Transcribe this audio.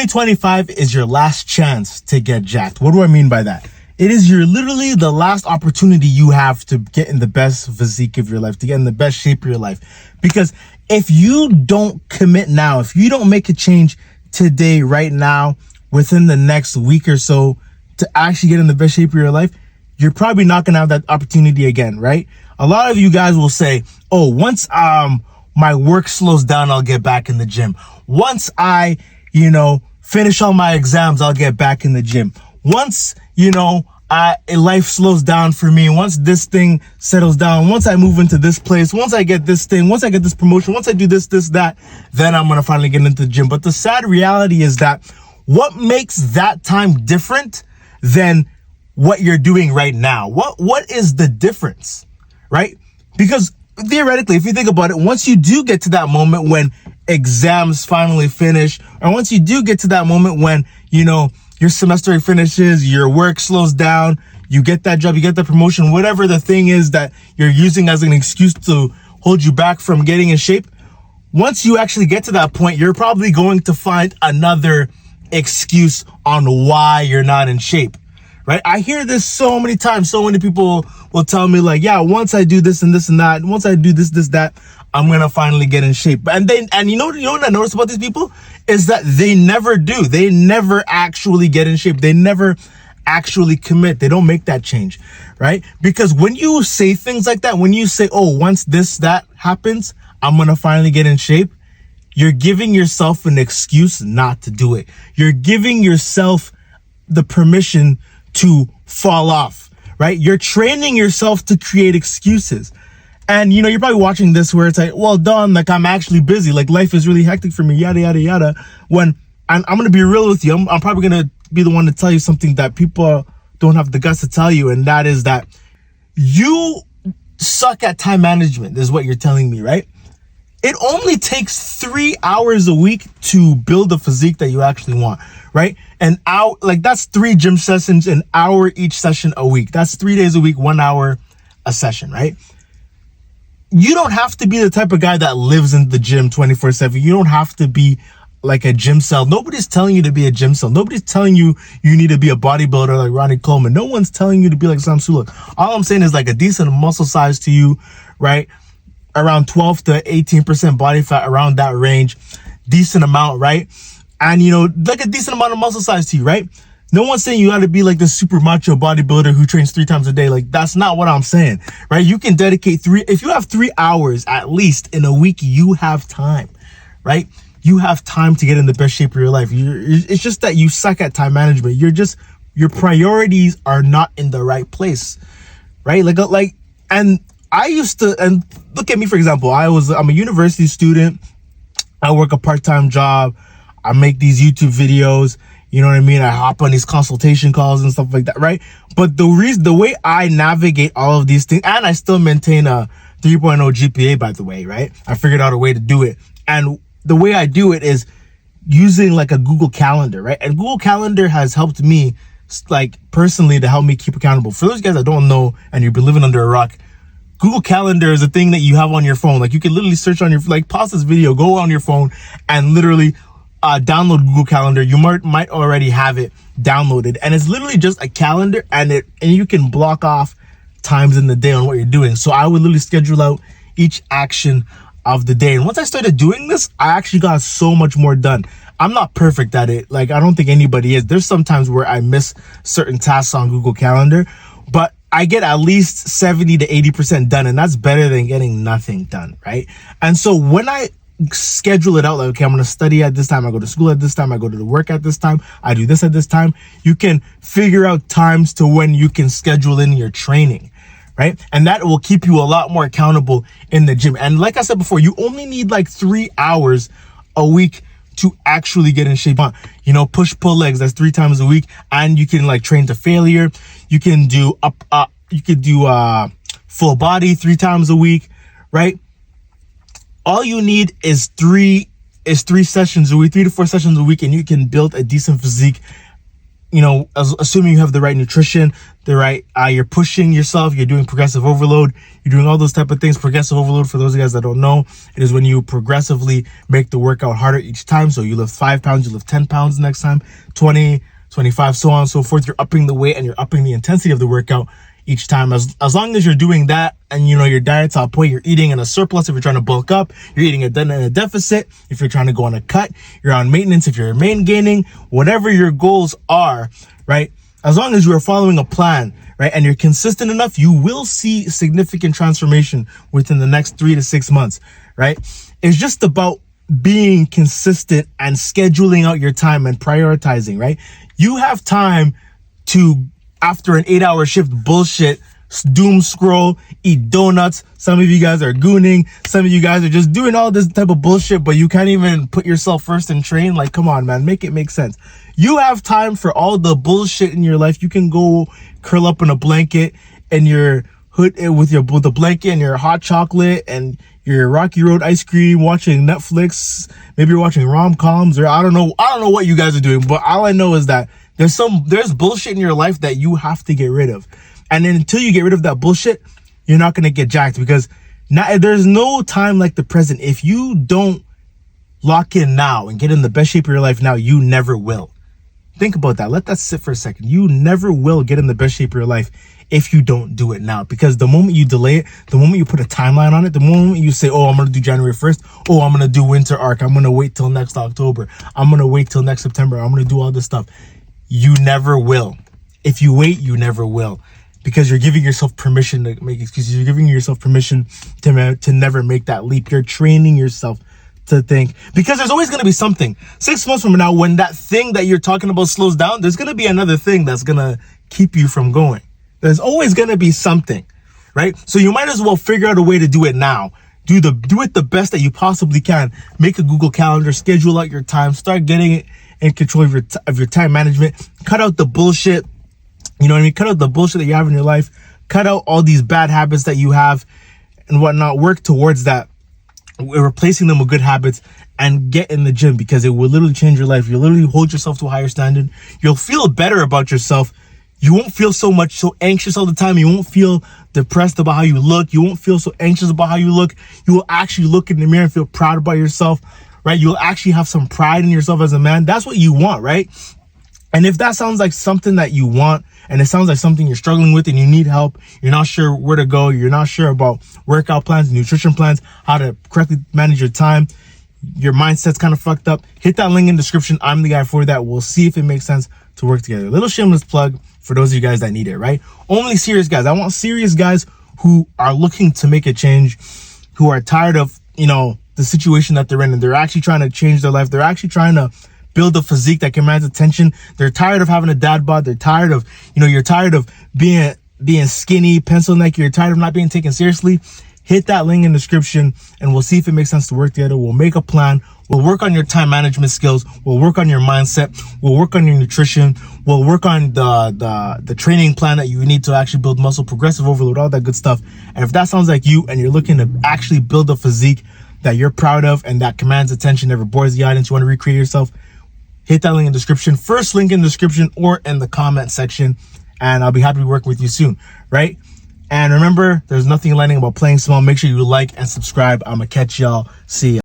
2025 is your last chance to get jacked. What do I mean by that? It is literally the last opportunity you have to get in the best physique of your life, to get in the best shape of your life. Because if you don't commit now, if you don't make a change today, right now, within the next week or so, to actually get in the best shape of your life, you're probably not going to have that opportunity again, right? A lot of you guys will say, oh, once my work slows down, I'll get back in the gym. Once I, finish all my exams, I'll get back in the gym. Once, life slows down for me, once this thing settles down, once I move into this place, once I get this thing, once I get this promotion, once I do this, that, then I'm going to finally get into the gym. But the sad reality is that what makes that time different than what you're doing right now? What is the difference, right? Because theoretically, if you think about it, once you do get to that moment when exams finally finish, or once you do get to that moment when, your semester finishes, your work slows down, you get that job, you get the promotion, whatever the thing is that you're using as an excuse to hold you back from getting in shape, once you actually get to that point, you're probably going to find another excuse on why you're not in shape, right? I hear this so many times. So many people will tell me like, yeah, once I do this and this and that, once I do this, that, I'm going to finally get in shape. And you know what I noticed about these people is that they never do. They never actually get in shape. They never actually commit. They don't make that change, right? Because when you say things like that, when you say, oh, once this, that happens, I'm going to finally get in shape, you're giving yourself an excuse not to do it. You're giving yourself the permission to fall off, right? You're training yourself to create excuses. And, you're probably watching this where it's like, well, Donne, like, I'm actually busy. Like, life is really hectic for me, yada, yada, yada. When I'm going to be real with you, I'm probably going to be the one to tell you something that people don't have the guts to tell you. And that is that you suck at time management, is what you're telling me, right? It only takes 3 hours a week to build the physique that you actually want, right? That's 3 gym sessions, an hour each session a week. That's 3 days a week, 1 hour a session, right? You don't have to be the type of guy that lives in the gym 24/7. You don't have to be like a gym cell. Nobody's telling you to be a gym cell. Nobody's telling you need to be a bodybuilder like Ronnie Coleman. No one's telling you to be like Sam Sulek. All I'm saying is like a decent muscle size to you, right? Around 12 to 18% body fat, around that range, decent amount, right? And, like a decent amount of muscle size to you, right? No one's saying you got to be like this super macho bodybuilder who trains 3 times a day. Like, that's not what I'm saying, right? You can dedicate if you have 3 hours at least in a week, you have time, right? You have time to get in the best shape of your life. It's just that you suck at time management. Your priorities are not in the right place, right? And I used to, and look at me, for example, I'm a university student. I work a part-time job. I make these YouTube videos. You know what I mean? I hop on these consultation calls and stuff like that, right? But the way I navigate all of these things, and I still maintain a 3.0 GPA, by the way, right? I figured out a way to do it. And the way I do it is using like a Google Calendar, right? And Google Calendar has helped me, like, personally, to help me keep accountable. For those guys that don't know and you've been living under a rock, Google Calendar is a thing that you have on your phone. Like, you can literally search on pause this video, go on your phone and literally download Google Calendar. You might already have it downloaded, and it's literally just a calendar, and you can block off times in the day on what you're doing. So I would literally schedule out each action of the day. And once I started doing this, I actually got so much more done. I'm not perfect at it. Like, I don't think anybody is. There's sometimes where I miss certain tasks on Google Calendar, but I get at least 70 to 80% done, and that's better than getting nothing done, right? And so when I schedule it out, like, okay, I'm going to study at this time, I go to school at this time, I go to the work at this time, I do this at this time, you can figure out times to when you can schedule in your training, right? And that will keep you a lot more accountable in the gym. And like I said before, you only need like 3 hours a week to actually get in shape. Push pull legs, that's 3 times a week, and you can like train to failure. You can do full body 3 times a week, right? All you need is 3 sessions a week, 3 to 4 sessions a week, and you can build a decent physique assuming you have the right nutrition, the right, you're pushing yourself, you're doing progressive overload, you're doing all those type of things. Progressive overload, for those of you guys that don't know, it is when you progressively make the workout harder each time. So you lift 5 pounds, you lift 10 pounds next time, 20, 25, so on and so forth. You're upping the weight and you're upping the intensity of the workout each time. As long as you're doing that and your diet's on point, you're eating in a surplus. If you're trying to bulk up, you're eating in a deficit. If you're trying to go on a cut, you're on maintenance. If you're main gaining, whatever your goals are, right? As long as you are following a plan, right, and you're consistent enough, you will see significant transformation within the next 3 to 6 months, right? It's just about being consistent and scheduling out your time and prioritizing, right? You have time to, after an 8-hour shift, bullshit, doom scroll, eat donuts. Some of you guys are gooning. Some of you guys are just doing all this type of bullshit, but you can't even put yourself first and train. Like, come on, man, make it make sense. You have time for all the bullshit in your life. You can go curl up in a blanket and your hood with the blanket and your hot chocolate and your Rocky Road ice cream, watching Netflix. Maybe you're watching rom-coms, or I don't know what you guys are doing, but all I know is that there's bullshit in your life that you have to get rid of. And then until you get rid of that bullshit, you're not going to get jacked, because there's no time like the present. If you don't lock in now and get in the best shape of your life now, you never will. Think about that. Let that sit for a second. You never will get in the best shape of your life if you don't do it now. Because the moment you delay it, the moment you put a timeline on it, the moment you say, oh, I'm going to do January 1st. Oh, I'm going to do winter arc. I'm going to wait till next October. I'm going to wait till next September. I'm going to do all this stuff. You never will. If you wait, you never will. Because you're giving yourself permission to make excuses. You're giving yourself permission to never make that leap. You're training yourself to think, because there's always going to be something. 6 months from now, when that thing that you're talking about slows down, there's going to be another thing that's going to keep you from going. There's always going to be something, right? So you might as well figure out a way to do it now. Do it the best that you possibly can. Make a Google Calendar, schedule out your time, start getting it in control of your time management. Cut out the bullshit. You know what I mean? Cut out the bullshit that you have in your life. Cut out all these bad habits that you have and whatnot. Work towards that, replacing them with good habits, and get in the gym, because it will literally change your life. You'll literally hold yourself to a higher standard. You'll feel better about yourself. You won't feel so anxious all the time. You won't feel depressed about how you look. You won't feel so anxious about how you look. You will actually look in the mirror and feel proud about yourself, right? You'll actually have some pride in yourself as a man. That's what you want, right? And if that sounds like something that you want, and it sounds like something you're struggling with and you need help, you're not sure where to go, you're not sure about workout plans, nutrition plans, how to correctly manage your time, your mindset's kind of fucked up, hit that link in the description. I'm the guy for that. We'll see if it makes sense to work together. A little shameless plug for those of you guys that need it, right? Only serious guys. I want serious guys who are looking to make a change, who are tired of, the situation that they're in, and they're actually trying to change their life. They're actually trying to build a physique that commands attention. They're tired of having a dad bod. They're tired of, you're tired of being skinny, pencil neck. You're tired of not being taken seriously. Hit that link in the description and we'll see if it makes sense to work together. We'll make a plan. We'll work on your time management skills. We'll work on your mindset. We'll work on your nutrition. We'll work on the training plan that you need to actually build muscle, progressive overload, all that good stuff. And if that sounds like you and you're looking to actually build a physique that you're proud of and that commands attention, never bores the audience, you want to recreate yourself, hit that link in the description. First link in the description or in the comment section. And I'll be happy to work with you soon, right? And remember, there's nothing enlightening about playing small. Make sure you like and subscribe. I'm going to catch y'all. See ya.